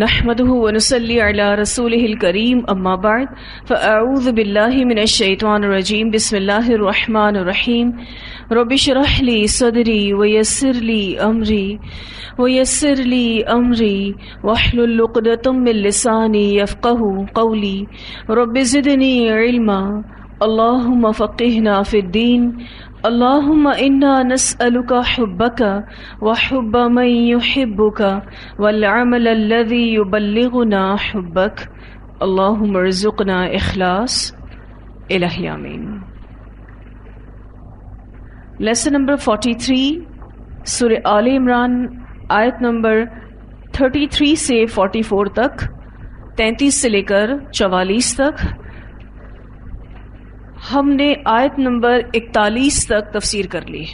نحمده ونصلي على رسوله الكريم اما بعد فاعوذ بالله من الشيطان الرجيم بسم الله الرحمن الرحيم رب اشرح لي صدري ويسر لي امري واحلل عقدة من لساني يفقهوا قولي رب زدني علما اللهم فقهنا في الدين اللهم انا نسألك حبك وحب من يحبك والعمل الذي يبلغنا حبك اللهم ارزقنا اخلاص الہی آمین۔ لیسن نمبر 43 سورہ آل عمران آیت نمبر 33 سے 44 تک، 33 سے لے کر 44 تک۔ ہم نے آیت نمبر 41 تک تفسیر کر لی،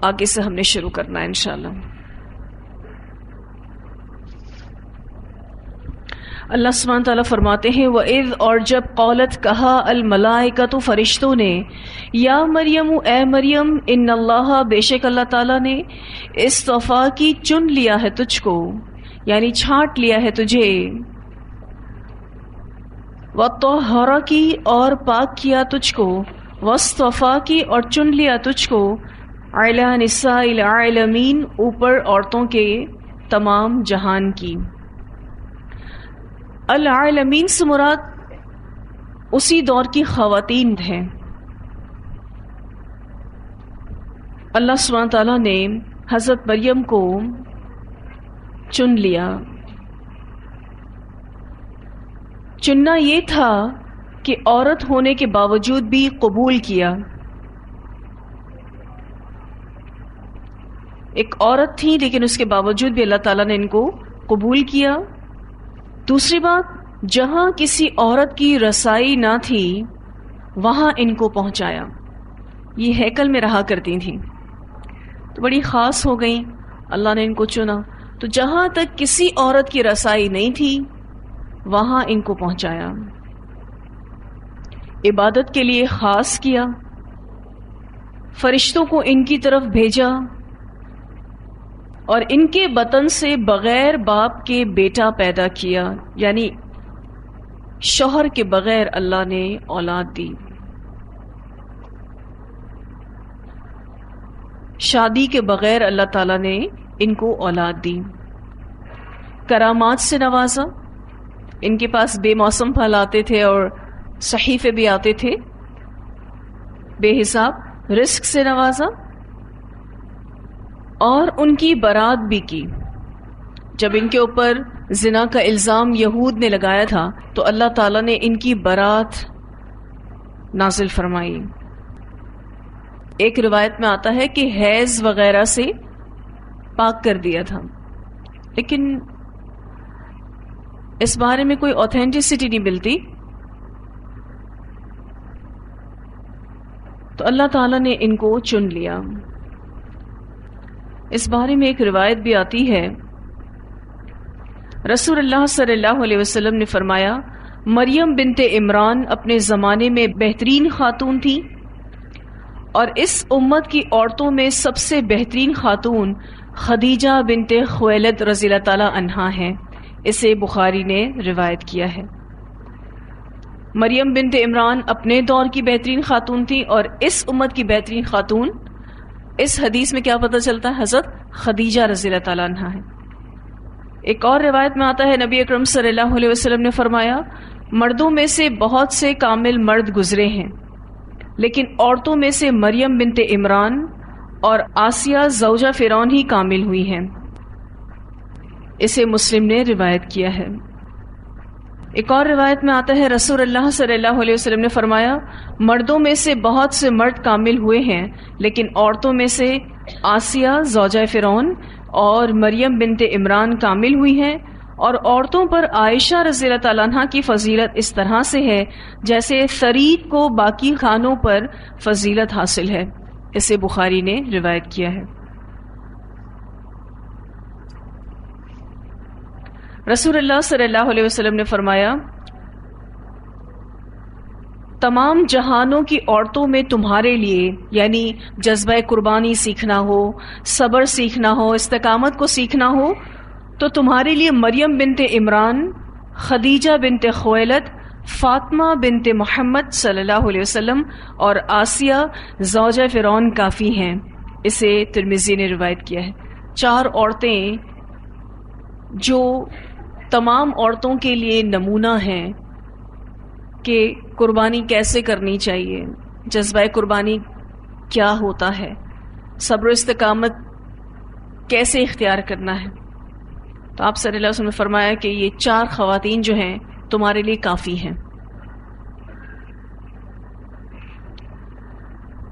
آگے سے ہم نے شروع کرنا ہے انشاءاللہ۔ اللہ سبحانہ تعالیٰ فرماتے ہیں وَإِذْ، اور جب قولت کہا الملائکۃ فرشتوں نے، یا مریم اے مریم، ان اللہ بے شک اللہ تعالیٰ نے اصطفیٰ کی چن لیا ہے تجھ کو، یعنی چھانٹ لیا ہے تجھے، وَطَہَّرَكِ اور پاک کیا تجھ کو، وَاصْطَفَاكِ اور چن لیا تجھ کو، عَلَى نِسَاءِ الْعَالَمِينَ اوپر عورتوں کے تمام جہان کی۔ العالمین سے مراد اسی دور کی خواتین ہیں۔ اللہ سبحانہ تعالیٰ نے حضرت مریم کو چن لیا۔ چننا یہ تھا کہ عورت ہونے کے باوجود بھی قبول کیا۔ ایک عورت تھی لیکن اس کے باوجود بھی اللہ تعالیٰ نے ان کو قبول کیا۔ دوسری بات، جہاں کسی عورت کی رسائی نہ تھی وہاں ان کو پہنچایا۔ یہ ہیکل میں رہا کرتی تھیں تو بڑی خاص ہو گئیں، اللہ نے ان کو چنا، تو جہاں تک کسی عورت کی رسائی نہیں تھی وہاں ان کو پہنچایا، عبادت کے لیے خاص کیا، فرشتوں کو ان کی طرف بھیجا، اور ان کے بطن سے بغیر باپ کے بیٹا پیدا کیا، یعنی شوہر کے بغیر اللہ نے اولاد دی، شادی کے بغیر اللہ تعالیٰ نے ان کو اولاد دی، کرامات سے نوازا، ان کے پاس بے موسم پھل آتے تھے اور صحیفے بھی آتے تھے، بے حساب رزق سے نوازا، اور ان کی برات بھی کی۔ جب ان کے اوپر زنا کا الزام یہود نے لگایا تھا تو اللہ تعالیٰ نے ان کی برات نازل فرمائی۔ ایک روایت میں آتا ہے کہ حیض وغیرہ سے پاک کر دیا تھا، لیکن اس بارے میں کوئی اوتھینٹسٹی نہیں ملتی، تو اللہ تعالیٰ نے ان کو چن لیا۔ اس بارے میں ایک روایت بھی آتی ہے، رسول اللہ صلی اللہ علیہ وسلم نے فرمایا مریم بنت عمران اپنے زمانے میں بہترین خاتون تھی، اور اس امت کی عورتوں میں سب سے بہترین خاتون خدیجہ بنت خویلد رضی اللہ تعالی عنہا ہیں۔ اسے بخاری نے روایت کیا ہے۔ مریم بنت عمران اپنے دور کی بہترین خاتون تھی، اور اس امت کی بہترین خاتون اس حدیث میں کیا پتہ چلتا ہے؟ حضرت خدیجہ رضی اللہ تعالیٰ عنہا ہے۔ ایک اور روایت میں آتا ہے نبی اکرم صلی اللہ علیہ وسلم نے فرمایا مردوں میں سے بہت سے کامل مرد گزرے ہیں، لیکن عورتوں میں سے مریم بنت عمران اور آسیہ زوجہ فرعون ہی کامل ہوئی ہیں۔ اسے مسلم نے روایت کیا ہے۔ ایک اور روایت میں آتا ہے رسول اللہ صلی اللہ علیہ وسلم نے فرمایا مردوں میں سے بہت سے مرد کامل ہوئے ہیں، لیکن عورتوں میں سے آسیہ زوجہ فرعون اور مریم بنت عمران کامل ہوئی ہیں، اور عورتوں پر عائشہ رضی اللہ تعالیٰ عنہ کی فضیلت اس طرح سے ہے جیسے ثرید کو باقی کھانوں پر فضیلت حاصل ہے۔ اسے بخاری نے روایت کیا ہے۔ رسول اللہ صلی اللہ علیہ وسلم نے فرمایا تمام جہانوں کی عورتوں میں تمہارے لیے، یعنی جذبہ قربانی سیکھنا ہو، صبر سیکھنا ہو، استقامت کو سیکھنا ہو، تو تمہارے لیے مریم بنت عمران، خدیجہ بنت خویلد، فاطمہ بنت محمد صلی اللہ علیہ وسلم اور آسیہ زوجہ فرعون کافی ہیں. اسے ترمذی نے روایت کیا ہے. 4 عورتیں جو تمام عورتوں کے لیے نمونہ ہیں کہ قربانی کیسے کرنی چاہیے، جذبہ قربانی کیا ہوتا ہے، صبر و استقامت کیسے اختیار کرنا ہے. تو آپ صلی اللہ علیہ وسلم نے فرمایا کہ یہ 4 خواتین جو ہیں تمہارے لیے کافی ہیں.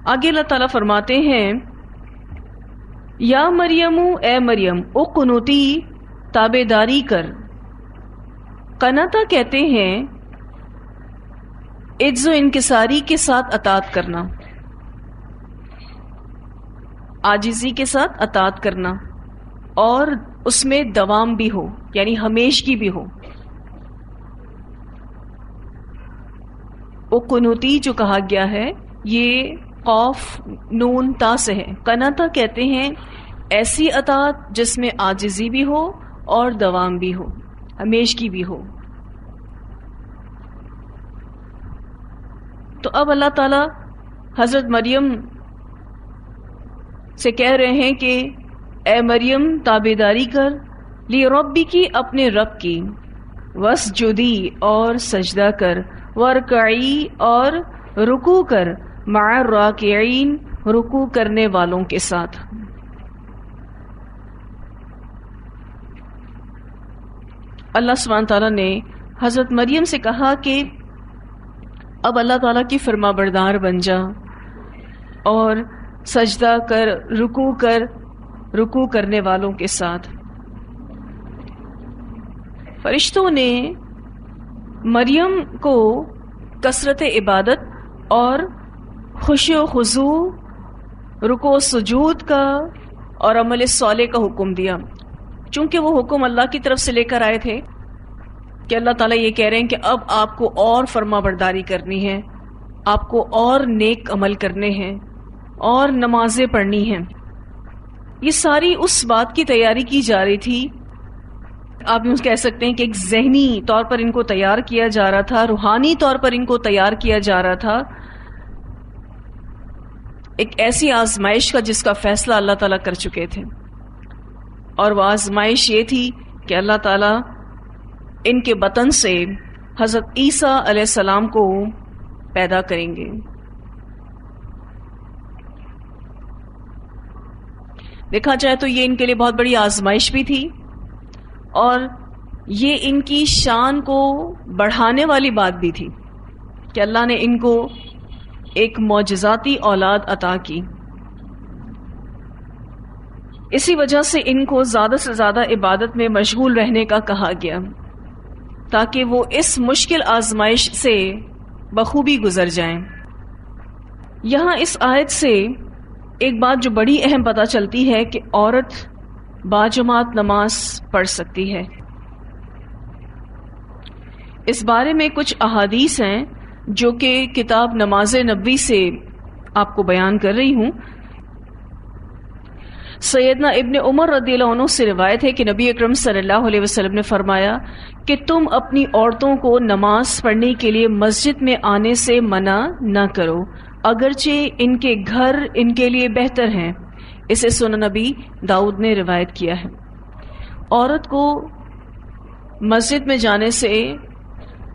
آگے اللہ تعالیٰ فرماتے ہیں یا مریم، اے مریم، اقنوتی، تابع داری کر. قناتا کہتے ہیں عجز و انکساری کے ساتھ اطاعت کرنا، عاجزی کے ساتھ اطاعت کرنا، اور اس میں دوام بھی ہو، یعنی ہمیشگی بھی ہو. اقنوتی جو کہا گیا ہے یہ قاف نون تا سے ہے. قناتا کہتے ہیں ایسی اطاعت جس میں عاجزی بھی ہو اور دوام بھی ہو، ہمیشگی بھی ہو. تو اب اللہ تعالی حضرت مریم سے کہہ رہے ہیں کہ اے مریم تابعداری کر، لی ربی کی، اپنے رب کی، وسجدی، اور سجدہ کر، ورکعی، اور رکوع کر، مع الراکعین، رکوع کرنے والوں کے ساتھ. اللہ سبحانہ تعالیٰ نے حضرت مریم سے کہا کہ اب اللہ تعالیٰ کی فرما بردار بن جا اور سجدہ کر، رکوع کرنے والوں کے ساتھ. فرشتوں نے مریم کو کثرت عبادت اور خشوع و خضوع، رکوع و سجود کا اور عمل صالح کا حکم دیا. چونکہ وہ حکم اللہ کی طرف سے لے کر آئے تھے کہ اللہ تعالیٰ یہ کہہ رہے ہیں کہ اب آپ کو اور فرما برداری کرنی ہے، آپ کو اور نیک عمل کرنے ہیں، اور نمازیں پڑھنی ہیں. یہ ساری اس بات کی تیاری کی جا رہی تھی، آپ یوں کہہ سکتے ہیں کہ ایک ذہنی طور پر ان کو تیار کیا جا رہا تھا، روحانی طور پر ان کو تیار کیا جا رہا تھا ایک ایسی آزمائش کا جس کا فیصلہ اللہ تعالیٰ کر چکے تھے. اور وہ آزمائش یہ تھی کہ اللہ تعالیٰ ان کے بطن سے حضرت عیسیٰ علیہ السلام کو پیدا کریں گے. دیکھا جائے تو یہ ان کے لیے بہت بڑی آزمائش بھی تھی، اور یہ ان کی شان کو بڑھانے والی بات بھی تھی کہ اللہ نے ان کو ایک معجزاتی اولاد عطا کی. اسی وجہ سے ان کو زیادہ سے زیادہ عبادت میں مشغول رہنے کا کہا گیا تاکہ وہ اس مشکل آزمائش سے بخوبی گزر جائیں. یہاں اس آیت سے ایک بات جو بڑی اہم پتہ چلتی ہے کہ عورت باجماعت نماز پڑھ سکتی ہے. اس بارے میں کچھ احادیث ہیں جو کہ کتاب نماز نبوی سے آپ کو بیان کر رہی ہوں. سیدنا ابن عمر رضی اللہ عنہ سے روایت ہے کہ نبی اکرم صلی اللہ علیہ وسلم نے فرمایا کہ تم اپنی عورتوں کو نماز پڑھنے کے لیے مسجد میں آنے سے منع نہ کرو، اگرچہ ان کے گھر ان کے لیے بہتر ہیں. اسے سنن نبی داؤد نے روایت کیا ہے. عورت کو مسجد میں جانے سے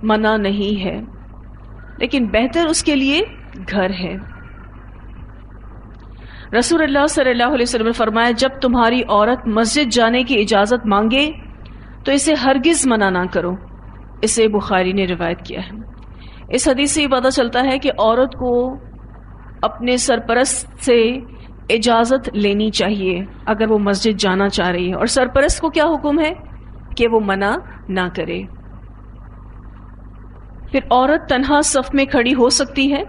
منع نہیں ہے، لیکن بہتر اس کے لیے گھر ہے. رسول اللہ صلی اللہ علیہ وسلم نے فرمایا جب تمہاری عورت مسجد جانے کی اجازت مانگے تو اسے ہرگز منع نہ کرو. اسے بخاری نے روایت کیا ہے. اس حدیث سے یہ پتہ چلتا ہے کہ عورت کو اپنے سرپرست سے اجازت لینی چاہیے اگر وہ مسجد جانا چاہ رہی ہے، اور سرپرست کو کیا حکم ہے کہ وہ منع نہ کرے. پھر عورت تنہا صف میں کھڑی ہو سکتی ہے.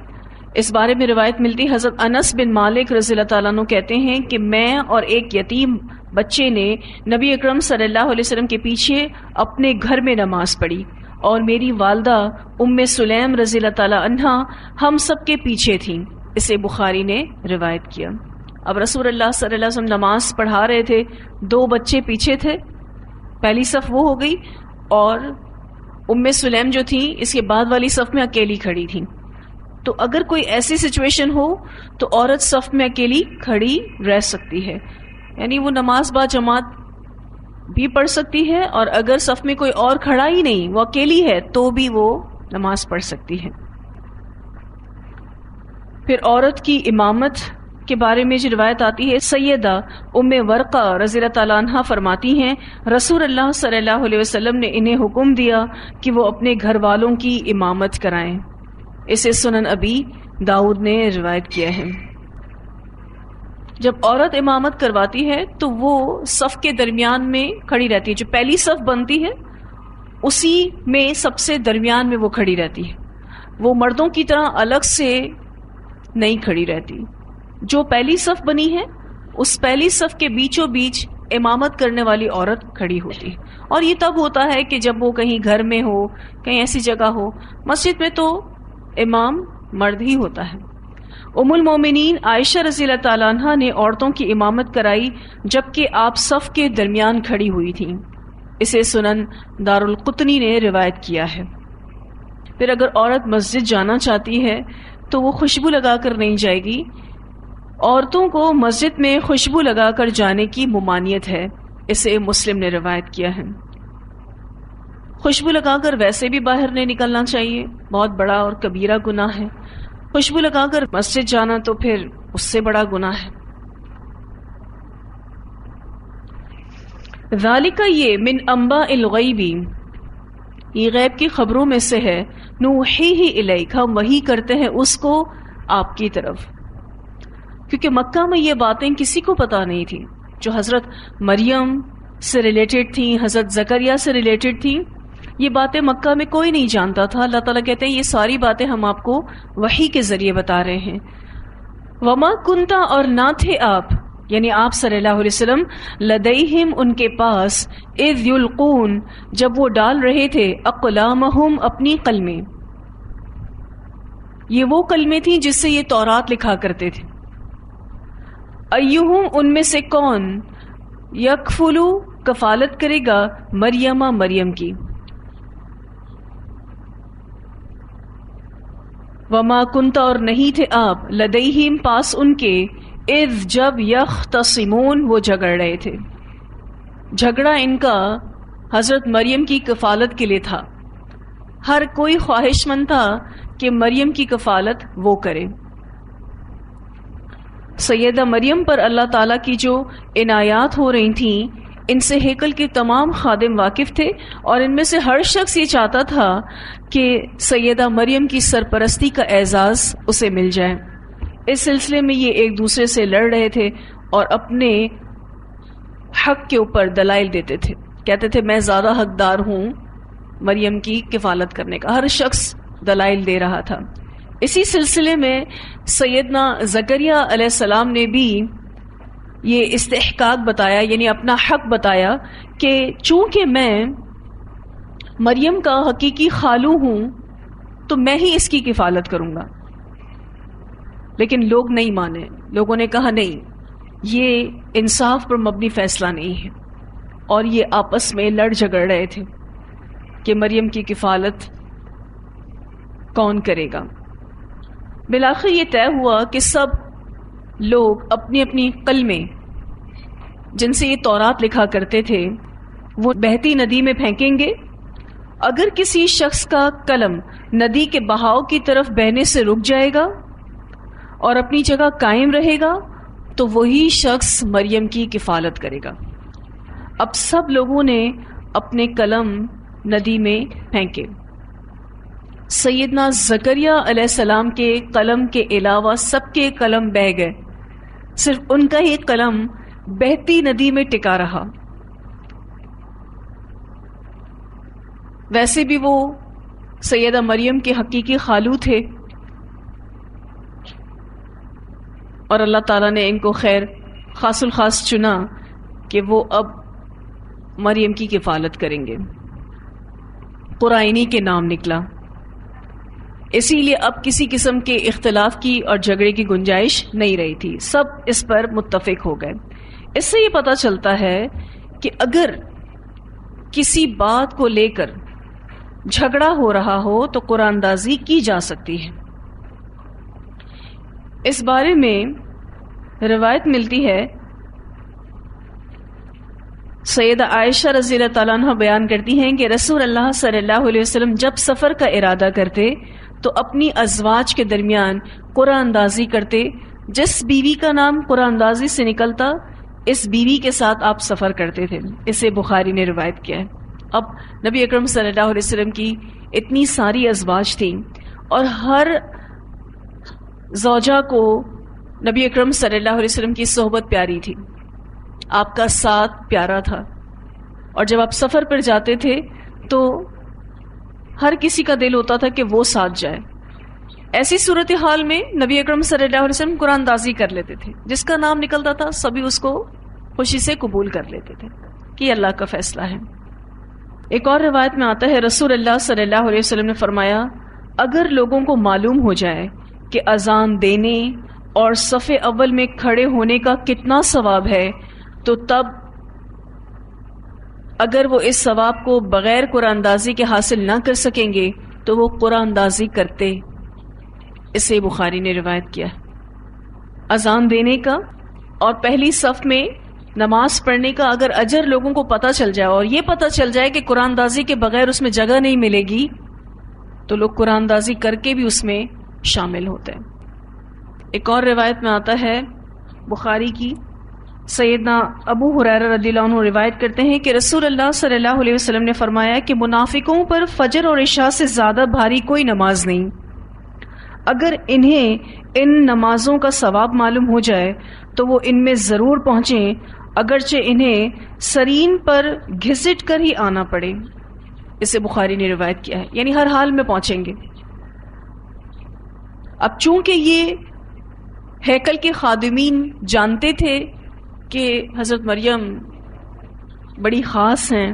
اس بارے میں روایت ملتی حضرت انس بن مالک رضی اللہ تعالیٰ عنہ کہتے ہیں کہ میں اور ایک یتیم بچے نے نبی اکرم صلی اللہ علیہ وسلم کے پیچھے اپنے گھر میں نماز پڑھی، اور میری والدہ ام سلیم رضی اللہ تعالیٰ عنہا ہم سب کے پیچھے تھیں. اسے بخاری نے روایت کیا. اب رسول اللہ صلی اللہ علیہ وسلم نماز پڑھا رہے تھے، 2 بچے پیچھے تھے. پہلی صف وہ ہو گئی اور ام سلیم جو تھی اس کے بعد والی صف میں اکیلی کھڑی تھی. تو اگر کوئی ایسی سچویشن ہو تو عورت صف میں اکیلی کھڑی رہ سکتی ہے، یعنی وہ نماز با جماعت بھی پڑھ سکتی ہے، اور اگر صف میں کوئی اور کھڑا ہی نہیں، وہ اکیلی ہے، تو بھی وہ نماز پڑھ سکتی ہے. پھر عورت کی امامت کے بارے میں جو روایت آتی ہے، سیدہ ام ورقہ رضی اللہ تعالیٰ عنہ فرماتی ہیں رسول اللہ صلی اللہ علیہ وسلم نے انہیں حکم دیا کہ وہ اپنے گھر والوں کی امامت کرائیں. اسے سنن ابی داؤد نے روایت کیا ہے. جب عورت امامت کرواتی ہے تو وہ صف کے درمیان میں کھڑی رہتی ہے. جو پہلی صف بنتی ہے اسی میں سب سے درمیان میں وہ کھڑی رہتی ہے. وہ مردوں کی طرح الگ سے نہیں کھڑی رہتی. جو پہلی صف بنی ہے اس پہلی صف کے بیچوں بیچ امامت کرنے والی عورت کھڑی ہوتی ہے. اور یہ تب ہوتا ہے کہ جب وہ کہیں گھر میں ہو، کہیں ایسی جگہ ہو. مسجد میں تو امام مرد ہی ہوتا ہے. ام المومنین عائشہ رضی اللہ تعالیٰ عنہ نے عورتوں کی امامت کرائی جبکہ آپ صف کے درمیان کھڑی ہوئی تھیں. اسے سنن دارالقطنی نے روایت کیا ہے. پھر اگر عورت مسجد جانا چاہتی ہے تو وہ خوشبو لگا کر نہیں جائے گی. عورتوں کو مسجد میں خوشبو لگا کر جانے کی ممانعت ہے. اسے مسلم نے روایت کیا ہے. خوشبو لگا کر ویسے بھی باہر نہیں نکلنا چاہیے، بہت بڑا اور کبیرہ گناہ ہے. خوشبو لگا کر مسجد جانا تو پھر اس سے بڑا گناہ ہے. ذالک، یہ من انباء الغیب، یہ غیب کی خبروں میں سے ہے. نوحیہ الیک، ہم وحی کرتے ہیں اس کو آپ کی طرف. کیونکہ مکہ میں یہ باتیں کسی کو پتہ نہیں تھی. جو حضرت مریم سے ریلیٹڈ تھیں، حضرت زکریا سے ریلیٹڈ تھیں، یہ باتیں مکہ میں کوئی نہیں جانتا تھا. اللہ تعالیٰ کہتے ہیں یہ ساری باتیں ہم آپ کو وحی کے ذریعے بتا رہے ہیں. وما کنتا، اور نہ تھے آپ، یعنی آپ صلی اللہ علیہ وسلم، لدیہم ان کے پاس، اذ یلقون جب وہ ڈال رہے تھے، اقلامہم اپنی قلمیں. یہ وہ قلمیں تھیں جس سے یہ تورات لکھا کرتے تھے. ایہم ان میں سے کون، یکفلو کفالت کرے گا، مریم کی. وما کنت، اور نہیں تھے آپ، لدیہم پاس ان کے، اذ جب، یختصمون وہ جھگڑ رہے تھے. جھگڑا ان کا حضرت مریم کی کفالت کے لیے تھا. ہر کوئی خواہش مند تھا کہ مریم کی کفالت وہ کرے. سیدہ مریم پر اللہ تعالیٰ کی جو عنایات ہو رہی تھیں، ان سے ہیکل کے تمام خادم واقف تھے، اور ان میں سے ہر شخص یہ چاہتا تھا کہ سیدہ مریم کی سرپرستی کا اعزاز اسے مل جائے. اس سلسلے میں یہ ایک دوسرے سے لڑ رہے تھے اور اپنے حق کے اوپر دلائل دیتے تھے. کہتے تھے میں زیادہ حقدار ہوں مریم کی کفالت کرنے کا. ہر شخص دلائل دے رہا تھا. اسی سلسلے میں سیدنا زکریا علیہ السلام نے بھی یہ استحقاق بتایا، یعنی اپنا حق بتایا کہ چونکہ میں مریم کا حقیقی خالو ہوں تو میں ہی اس کی کفالت کروں گا. لیکن لوگ نہیں مانے. لوگوں نے کہا نہیں، یہ انصاف پر مبنی فیصلہ نہیں ہے. اور یہ آپس میں لڑ جھگڑ رہے تھے کہ مریم کی کفالت کون کرے گا. بالآخر یہ طے ہوا کہ سب لوگ اپنی اپنی قلمیں جن سے یہ تورات لکھا کرتے تھے وہ بہتی ندی میں پھینکیں گے. اگر کسی شخص کا قلم ندی کے بہاؤ کی طرف بہنے سے رک جائے گا اور اپنی جگہ قائم رہے گا تو وہی شخص مریم کی کفالت کرے گا. اب سب لوگوں نے اپنے قلم ندی میں پھینکے. سیدنا زکریا علیہ السلام کے قلم کے علاوہ سب کے قلم بہہ گئے. صرف ان کا ہی قلم بہتی ندی میں ٹکا رہا. ویسے بھی وہ سیدہ مریم کے حقیقی خالو تھے اور اللہ تعالیٰ نے ان کو خیر خاص الخاص چنا کہ وہ اب مریم کی کفالت کریں گے. قرائنی کے نام نکلا. اسی لیے اب کسی قسم کے اختلاف کی اور جھگڑے کی گنجائش نہیں رہی تھی. سب اس پر متفق ہو گئے. اس سے یہ پتہ چلتا ہے کہ اگر کسی بات کو لے کر جھگڑا ہو رہا ہو تو قرآن اندازی کی جا سکتی ہے۔ اس بارے میں روایت ملتی ہے، سیدہ عائشہ رضی اللہ تعالیٰ عنہ بیان کرتی ہیں کہ رسول اللہ صلی اللہ علیہ وسلم جب سفر کا ارادہ کرتے تو اپنی ازواج کے درمیان قرآن اندازی کرتے، جس بیوی کا نام قرآن اندازی سے نکلتا اس بیوی کے ساتھ آپ سفر کرتے تھے۔ اسے بخاری نے روایت کیا ہے۔ اب نبی اکرم صلی اللہ علیہ وسلم کی اتنی ساری ازواج تھیں اور ہر زوجہ کو نبی اکرم صلی اللہ علیہ وسلم کی صحبت پیاری تھی، آپ کا ساتھ پیارا تھا، اور جب آپ سفر پر جاتے تھے تو ہر کسی کا دل ہوتا تھا کہ وہ ساتھ جائے۔ ایسی صورتحال میں نبی اکرم صلی اللہ علیہ وسلم قرآن اندازی کر لیتے تھے، جس کا نام نکلتا تھا سبھی اس کو خوشی سے قبول کر لیتے تھے کہ اللہ کا فیصلہ ہے۔ ایک اور روایت میں آتا ہے، رسول اللہ صلی اللہ علیہ وسلم نے فرمایا، اگر لوگوں کو معلوم ہو جائے کہ اذان دینے اور صف اول میں کھڑے ہونے کا کتنا ثواب ہے تو تب اگر وہ اس ثواب کو بغیر قرآن اندازی کے حاصل نہ کر سکیں گے تو وہ قرآن اندازی کرتے۔ اسے بخاری نے روایت کیا۔ اذان دینے کا اور پہلی صف میں نماز پڑھنے کا اگر اجر لوگوں کو پتہ چل جائے اور یہ پتہ چل جائے کہ قرآن اندازی کے بغیر اس میں جگہ نہیں ملے گی تو لوگ قرآن اندازی کر کے بھی اس میں شامل ہوتے ہیں۔ ایک اور روایت میں آتا ہے بخاری کی، سیدنا ابو ہریرہ رضی اللہ عنہ روایت کرتے ہیں کہ رسول اللہ صلی اللہ علیہ وسلم نے فرمایا کہ منافقوں پر فجر اور عشاء سے زیادہ بھاری کوئی نماز نہیں، اگر انہیں ان نمازوں کا ثواب معلوم ہو جائے تو وہ ان میں ضرور پہنچیں، اگرچہ انہیں سرین پر گھسٹ کر ہی آنا پڑے۔ اسے بخاری نے روایت کیا ہے، یعنی ہر حال میں پہنچیں گے۔ اب چونکہ یہ ہیکل کے خادمین جانتے تھے کہ حضرت مریم بڑی خاص ہیں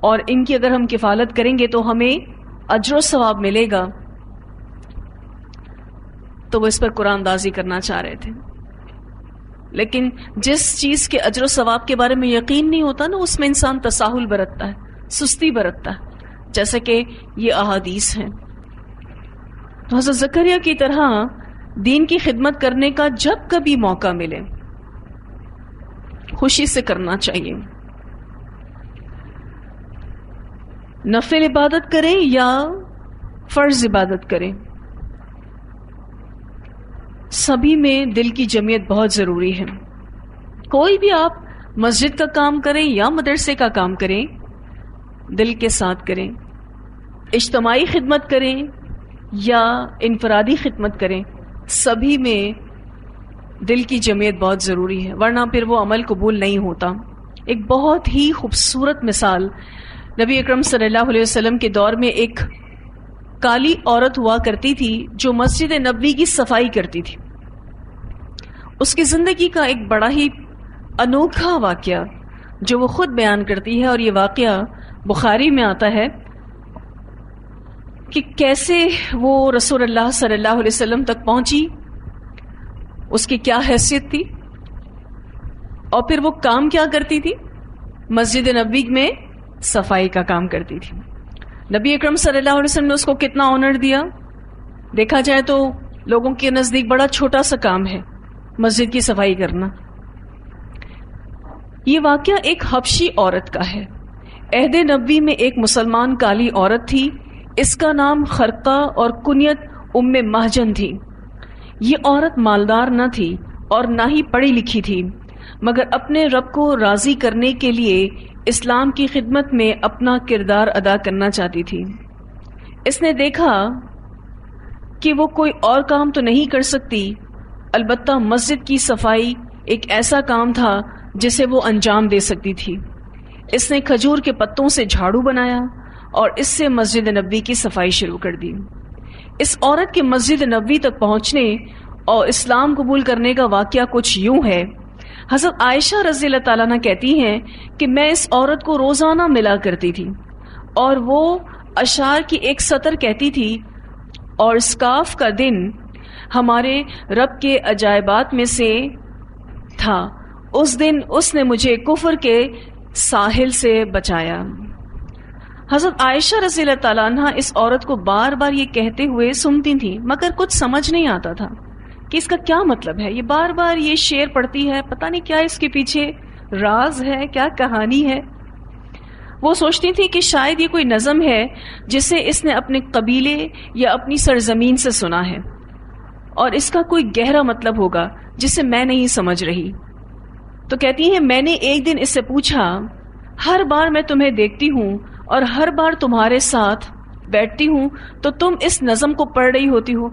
اور ان کی اگر ہم کفالت کریں گے تو ہمیں اجر و ثواب ملے گا، تو وہ اس پر قرآن اندازی کرنا چاہ رہے تھے۔ لیکن جس چیز کے اجر و ثواب کے بارے میں یقین نہیں ہوتا نا، اس میں انسان تساہل برتتا ہے، سستی برتتا ہے، جیسے کہ یہ احادیث ہیں۔ تو حضرت زکریا کی طرح دین کی خدمت کرنے کا جب کبھی موقع ملے خوشی سے کرنا چاہیے، نفل عبادت کریں یا فرض عبادت کریں، سبھی میں دل کی جمعیت بہت ضروری ہے۔ کوئی بھی آپ مسجد کا کام کریں یا مدرسے کا کام کریں، دل کے ساتھ کریں، اجتماعی خدمت کریں یا انفرادی خدمت کریں، سبھی میں دل کی جمعیت بہت ضروری ہے، ورنہ پھر وہ عمل قبول نہیں ہوتا۔ ایک بہت ہی خوبصورت مثال نبی اکرم صلی اللہ علیہ وسلم کے دور میں ایک کالی عورت ہوا کرتی تھی جو مسجد نبوی کی صفائی کرتی تھی۔ اس کی زندگی کا ایک بڑا ہی انوکھا واقعہ جو وہ خود بیان کرتی ہے، اور یہ واقعہ بخاری میں آتا ہے کہ کیسے وہ رسول اللہ صلی اللہ علیہ وسلم تک پہنچی، اس کی کیا حیثیت تھی، اور پھر وہ کام کیا کرتی تھی، مسجد نبوی میں صفائی کا کام کرتی تھی۔ نبی اکرم صلی اللہ علیہ وسلم نے اس کو کتنا آنر دیا، دیکھا جائے تو لوگوں کے نزدیک بڑا چھوٹا سا کام ہے مسجد کی صفائی کرنا۔ یہ واقعہ ایک حبشی عورت کا ہے۔ عہد نبوی میں ایک مسلمان کالی عورت تھی، اس کا نام خرقہ اور کنیت ام مہجن تھی۔ یہ عورت مالدار نہ تھی اور نہ ہی پڑھی لکھی تھی، مگر اپنے رب کو راضی کرنے کے لیے اسلام کی خدمت میں اپنا کردار ادا کرنا چاہتی تھی۔ اس نے دیکھا کہ وہ کوئی اور کام تو نہیں کر سکتی، البتہ مسجد کی صفائی ایک ایسا کام تھا جسے وہ انجام دے سکتی تھی۔ اس نے کھجور کے پتوں سے جھاڑو بنایا اور اس سے مسجد نبوی کی صفائی شروع کر دی۔ اس عورت کے مسجد نبوی تک پہنچنے اور اسلام قبول کرنے کا واقعہ کچھ یوں ہے۔ حضرت عائشہ رضی اللہ تعالیٰ عنہ کہتی ہیں کہ میں اس عورت کو روزانہ ملا کرتی تھی اور وہ اشعار کی ایک سطر کہتی تھی، اور اسکاف کا دن ہمارے رب کے عجائبات میں سے تھا۔ اس دن اس نے مجھے کفر کے ساحل سے بچایا۔ حضرت عائشہ رضی اللہ تعالیٰ عنہ اس عورت کو بار بار یہ کہتے ہوئے سنتی تھیں، مگر کچھ سمجھ نہیں آتا تھا کہ اس کا کیا مطلب ہے۔ یہ بار بار یہ شعر پڑھتی ہے، پتہ نہیں کیا اس کے پیچھے راز ہے، کیا کہانی ہے۔ وہ سوچتی تھی کہ شاید یہ کوئی نظم ہے جسے اس نے اپنے قبیلے یا اپنی سرزمین سے سنا ہے، اور اس کا کوئی گہرا مطلب ہوگا جسے میں نہیں سمجھ رہی۔ تو کہتی ہیں، میں نے ایک دن اس سے پوچھا، ہر بار میں تمہیں دیکھتی ہوں اور ہر بار تمہارے ساتھ بیٹھتی ہوں تو تم اس نظم کو پڑھ رہی ہوتی ہو،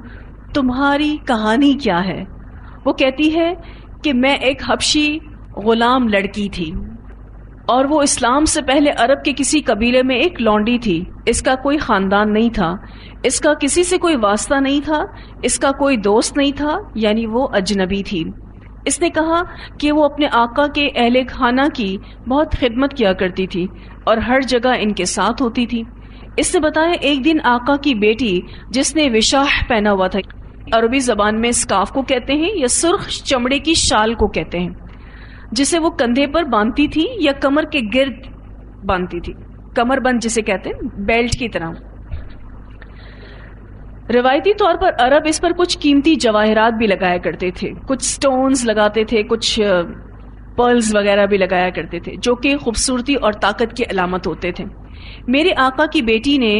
تمہاری کہانی کیا ہے؟ وہ کہتی ہے کہ میں ایک حبشی غلام لڑکی تھی، اور وہ اسلام سے پہلے عرب کے کسی قبیلے میں ایک لونڈی تھی۔ اس کا کوئی خاندان نہیں تھا، اس کا کسی سے کوئی واسطہ نہیں تھا، اس کا کوئی دوست نہیں تھا، یعنی وہ اجنبی تھی۔ اس نے کہا کہ وہ اپنے آقا کے اہل خانہ کی بہت خدمت کیا کرتی تھی اور ہر جگہ ان کے ساتھ ہوتی تھی۔ اس نے بتایا ایک دن آقا کی بیٹی جس نے وشاح پہنا ہوا تھا، عربی زبان میں اسکارف کو کہتے ہیں یا سرخ چمڑے کی شال کو کہتے ہیں، جسے وہ کندھے پر باندھتی تھی یا کمر کے گرد باندھتی تھی، کمر بند جسے کہتے ہیں، بیلٹ کی طرح۔ روایتی طور پر عرب اس پر کچھ قیمتی جواہرات بھی لگایا کرتے تھے، کچھ سٹونز لگاتے تھے، کچھ پرلز وغیرہ بھی لگایا کرتے تھے، جو کہ خوبصورتی اور طاقت کی علامت ہوتے تھے۔ میرے آقا کی بیٹی نے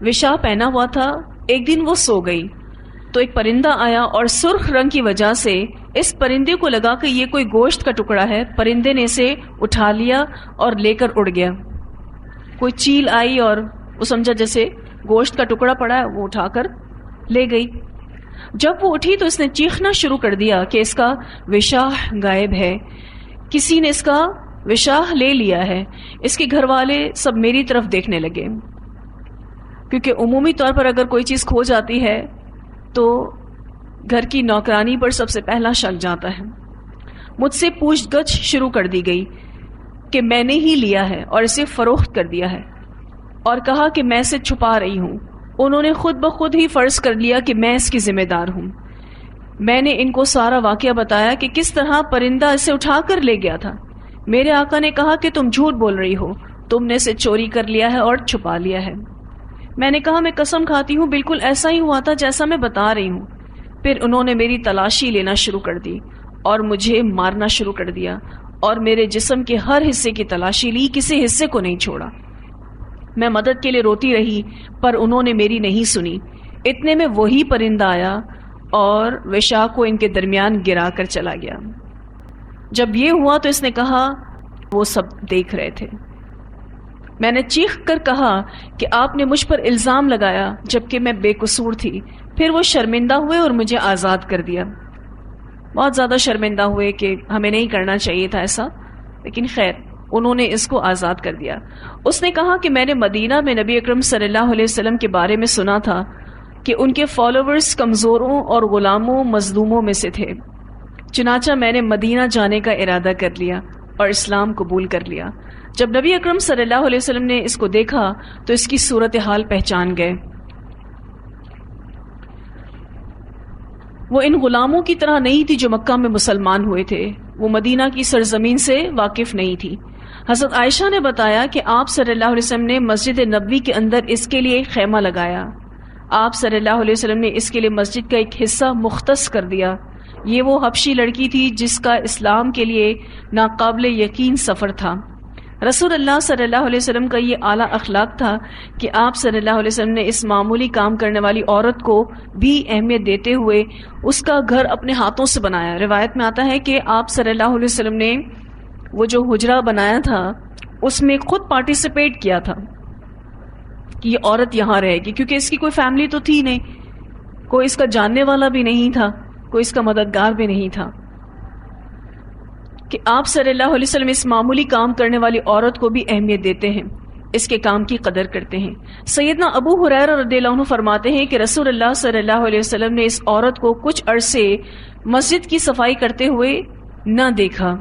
وشا پہنا ہوا تھا۔ ایک دن وہ سو گئی تو ایک پرندہ آیا اور سرخ رنگ کی وجہ سے اس پرندے کو لگا کہ یہ کوئی گوشت کا ٹکڑا ہے۔ پرندے نے اسے اٹھا لیا اور لے کر اڑ گیا۔ کوئی چیل آئی اور وہ سمجھا جیسے گوشت کا ٹکڑا پڑا ہے، وہ اٹھا کر لے گئی۔ جب وہ اٹھی تو اس نے چیخنا شروع کر دیا کہ اس کا وشاح غائب ہے، کسی نے اس کا وشاح لے لیا ہے۔ اس کے گھر والے سب میری طرف دیکھنے لگے، کیونکہ عمومی طور پر اگر کوئی چیز کھو جاتی ہے تو گھر کی نوکرانی پر سب سے پہلا شک جاتا ہے۔ مجھ سے پوچھ گچھ شروع کر دی گئی کہ میں نے ہی لیا ہے اور اسے فروخت کر دیا ہے، اور کہا کہ میں اسے چھپا رہی ہوں۔ انہوں نے خود بخود ہی فرض کر لیا کہ میں اس کی ذمہ دار ہوں۔ میں نے ان کو سارا واقعہ بتایا کہ کس طرح پرندہ اسے اٹھا کر لے گیا تھا۔ میرے آقا نے کہا کہ تم جھوٹ بول رہی ہو، تم نے اسے چوری کر لیا ہے اور چھپا لیا ہے۔ میں نے کہا میں قسم کھاتی ہوں بالکل ایسا ہی ہوا تھا جیسا میں بتا رہی ہوں۔ پھر انہوں نے میری تلاشی لینا شروع کر دی اور مجھے مارنا شروع کر دیا، اور میرے جسم کے ہر حصے کی تلاشی لی، کسی حصے کو نہیں چھوڑا۔ میں مدد کے لیے روتی رہی پر انہوں نے میری نہیں سنی۔ اتنے میں وہی پرندہ آیا اور وشا کو ان کے درمیان گرا کر چلا گیا۔ جب یہ ہوا تو اس نے کہا وہ سب دیکھ رہے تھے۔ میں نے چیخ کر کہا کہ آپ نے مجھ پر الزام لگایا جبکہ میں بے قصور تھی۔ پھر وہ شرمندہ ہوئے اور مجھے آزاد کر دیا۔ بہت زیادہ شرمندہ ہوئے کہ ہمیں نہیں کرنا چاہیے تھا ایسا، لیکن خیر انہوں نے اس کو آزاد کر دیا۔ اس نے کہا کہ میں نے مدینہ میں نبی اکرم صلی اللہ علیہ وسلم کے بارے میں سنا تھا کہ ان کے فالوورز کمزوروں اور غلاموں مظلوموں میں سے تھے، چنانچہ میں نے مدینہ جانے کا ارادہ کر لیا اور اسلام قبول کر لیا۔ جب نبی اکرم صلی اللہ علیہ وسلم نے اس کو دیکھا تو اس کی صورتحال پہچان گئے۔ وہ ان غلاموں کی طرح نہیں تھی جو مکہ میں مسلمان ہوئے تھے، وہ مدینہ کی سرزمین سے واقف نہیں تھی۔ حضرت عائشہ نے بتایا کہ آپ صلی اللہ علیہ وسلم نے مسجد نبوی کے اندر اس کے لیے ایک خیمہ لگایا۔ آپ صلی اللہ علیہ وسلم نے اس کے لیے مسجد کا ایک حصہ مختص کر دیا۔ یہ وہ حبشی لڑکی تھی جس کا اسلام کے لیے ناقابل یقین سفر تھا۔ رسول اللہ صلی اللہ علیہ وسلم کا یہ اعلیٰ اخلاق تھا کہ آپ صلی اللہ علیہ وسلم نے اس معمولی کام کرنے والی عورت کو بھی اہمیت دیتے ہوئے اس کا گھر اپنے ہاتھوں سے بنایا۔ روایت میں آتا ہے کہ آپ صلی اللہ علیہ وسلم نے وہ جو حجرہ بنایا تھا اس میں خود پارٹیسپیٹ کیا تھا کہ یہ عورت یہاں رہے گی، کیونکہ اس کی کوئی فیملی تو تھی نہیں، کوئی اس کا جاننے والا بھی نہیں تھا، کوئی اس کا مددگار بھی نہیں تھا، کہ آپ صلی اللہ علیہ وسلم اس معمولی کام کرنے والی عورت کو بھی اہمیت دیتے ہیں، اس کے کام کی قدر کرتے ہیں۔ سیدنا ابو ہریرہ رضی اللہ عنہ فرماتے ہیں کہ رسول اللہ صلی اللہ علیہ وسلم نے اس عورت کو کچھ عرصے مسجد کی صفائی کرتے ہوئے نہ دیکھا،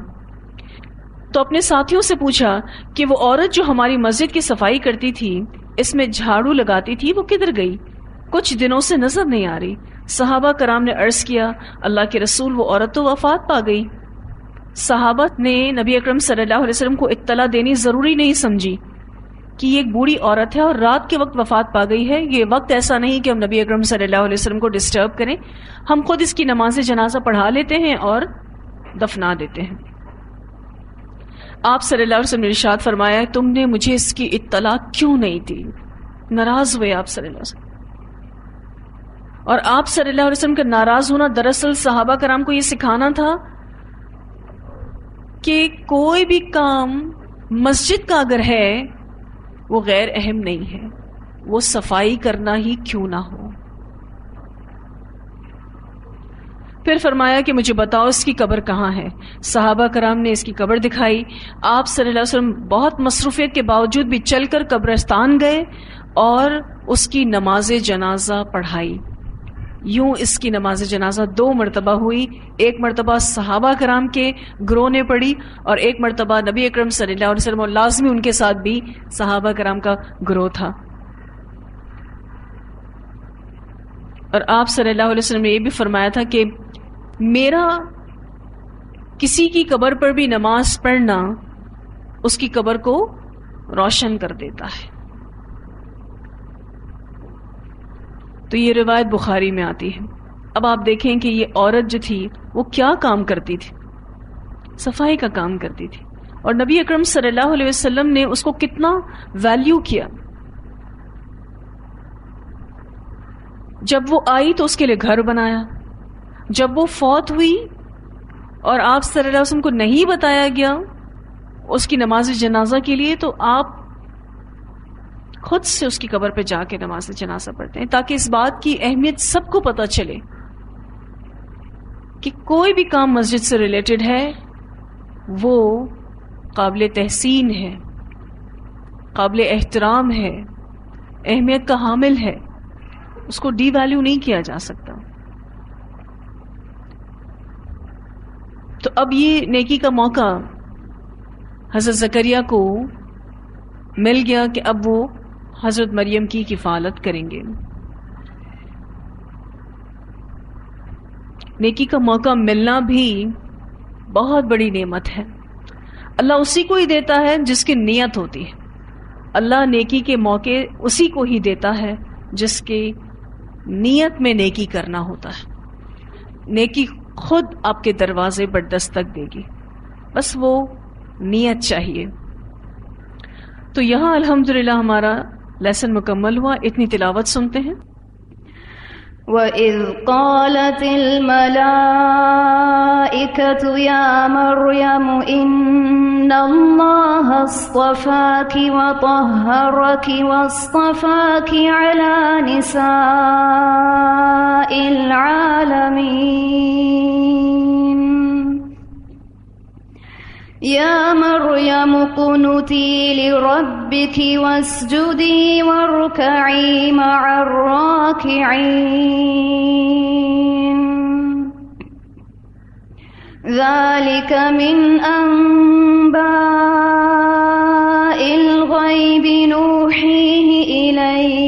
تو اپنے ساتھیوں سے پوچھا کہ وہ عورت جو ہماری مسجد کی صفائی کرتی تھی، اس میں جھاڑو لگاتی تھی، وہ کدھر گئی؟ کچھ دنوں سے نظر نہیں آ رہی۔ صحابہ کرام نے عرض کیا اللہ کے رسول وہ عورت تو وفات پا گئی۔ صحابہ نے نبی اکرم صلی اللہ علیہ وسلم کو اطلاع دینی ضروری نہیں سمجھی کہ یہ ایک بوڑھی عورت ہے اور رات کے وقت وفات پا گئی ہے. یہ وقت ایسا نہیں کہ ہم نبی اکرم صلی اللہ علیہ وسلم کو ڈسٹرب کریں. ہم خود اس کی نماز جنازہ پڑھا لیتے ہیں اور دفنا دیتے ہیں. آپ صلی اللہ علیہ وسلم نے ارشاد فرمایا تم نے مجھے اس کی اطلاع کیوں نہیں دی. ناراض ہوئے آپ صلی اللہ علیہ وسلم. اور آپ صلی اللہ علیہ وسلم کا ناراض ہونا دراصل صحابہ کرام کو یہ سکھانا تھا کہ کوئی بھی کام مسجد کا اگر ہے وہ غیر اہم نہیں ہے، وہ صفائی کرنا ہی کیوں نہ ہو. پھر فرمایا کہ مجھے بتاؤ اس کی قبر کہاں ہے. صحابہ کرام نے اس کی قبر دکھائی. آپ صلی اللہ علیہ وسلم بہت مصروفیت کے باوجود بھی چل کر قبرستان گئے اور اس کی نماز جنازہ پڑھائی. یوں اس کی نماز جنازہ 2 مرتبہ ہوئی. ایک مرتبہ صحابہ کرام کے گروہ نے پڑھی اور ایک مرتبہ نبی اکرم صلی اللہ علیہ وسلم اور لازمی ان کے ساتھ بھی صحابہ کرام کا گروہ تھا. اور آپ صلی اللہ علیہ وسلم نے یہ بھی فرمایا تھا کہ میرا کسی کی قبر پر بھی نماز پڑھنا اس کی قبر کو روشن کر دیتا ہے. تو یہ روایت بخاری میں آتی ہے. اب آپ دیکھیں کہ یہ عورت جو تھی وہ کیا کام کرتی تھی، صفائی کا کام کرتی تھی، اور نبی اکرم صلی اللہ علیہ وسلم نے اس کو کتنا ویلیو کیا. جب وہ آئی تو اس کے لیے گھر بنایا. جب وہ فوت ہوئی اور آپ صلی اللہ علیہ وسلم کو نہیں بتایا گیا اس کی نماز جنازہ کے لیے، تو آپ خود سے اس کی قبر پہ جا کے نماز جنازہ پڑھتے ہیں تاکہ اس بات کی اہمیت سب کو پتہ چلے کہ کوئی بھی کام مسجد سے ریلیٹڈ ہے وہ قابل تحسین ہے، قابل احترام ہے، اہمیت کا حامل ہے، اس کو ڈی ویلیو نہیں کیا جا سکتا. تو اب یہ نیکی کا موقع حضرت زکریا کو مل گیا کہ اب وہ حضرت مریم کی کفالت کریں گے. نیکی کا موقع ملنا بھی بہت بڑی نعمت ہے. اللہ اسی کو ہی دیتا ہے جس کی نیت ہوتی ہے. اللہ نیکی کے موقع اسی کو ہی دیتا ہے جس کی نیت میں نیکی کرنا ہوتا ہے. نیکی خود آپ کے دروازے پر دستک دے گی، بس وہ نیت چاہیے. تو یہاں الحمدللہ ہمارا لیسن مکمل ہوا. اتنی تلاوت سنتے ہیں. وَإِذْ قَالَتِ الْمَلَائِكَةُ يَا مَرْيَمُ إِنَّ اللَّهَ اصْطَفَاكِ وَطَهَّرَكِ وَاصْطَفَاكِ عَلَى نِسَاءِ الْعَالَمِينَ. يَا مَرْيَمُ اقْنُتِي لِرَبِّكِ وَاسْجُدِي وَارْكَعِي مَعَ الرَّاكِعِينَ. ذَلِكَ مِنْ أَنْبَاءِ الْغَيْبِ نُوحِيهِ إِلَيْكَ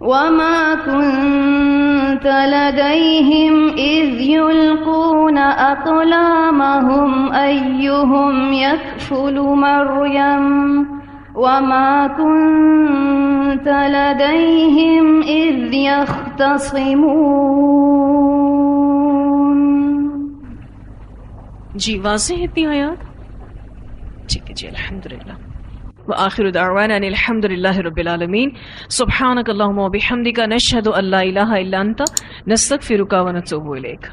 وَمَا كُنْتَ لَدَيْهِمْ إِذْ يُلْقُونَ أَقْلَامَهُمْ أَيُّهُمْ يَكْفُلُ مَرْيَمَ وَمَا كُنْتَ لَدَيْهِمْ إِذْ يَخْتَصِمُونَ. جی واضح ہے اتنی آیات؟ ٹھیک ہے جی. الحمدللہ وآخر دعوانا ان الحمد للہ رب العالمین. سبحانک اللہم وبحمدک نشہد ان لا الہ الا انت نستغفرک ونتوب الیک.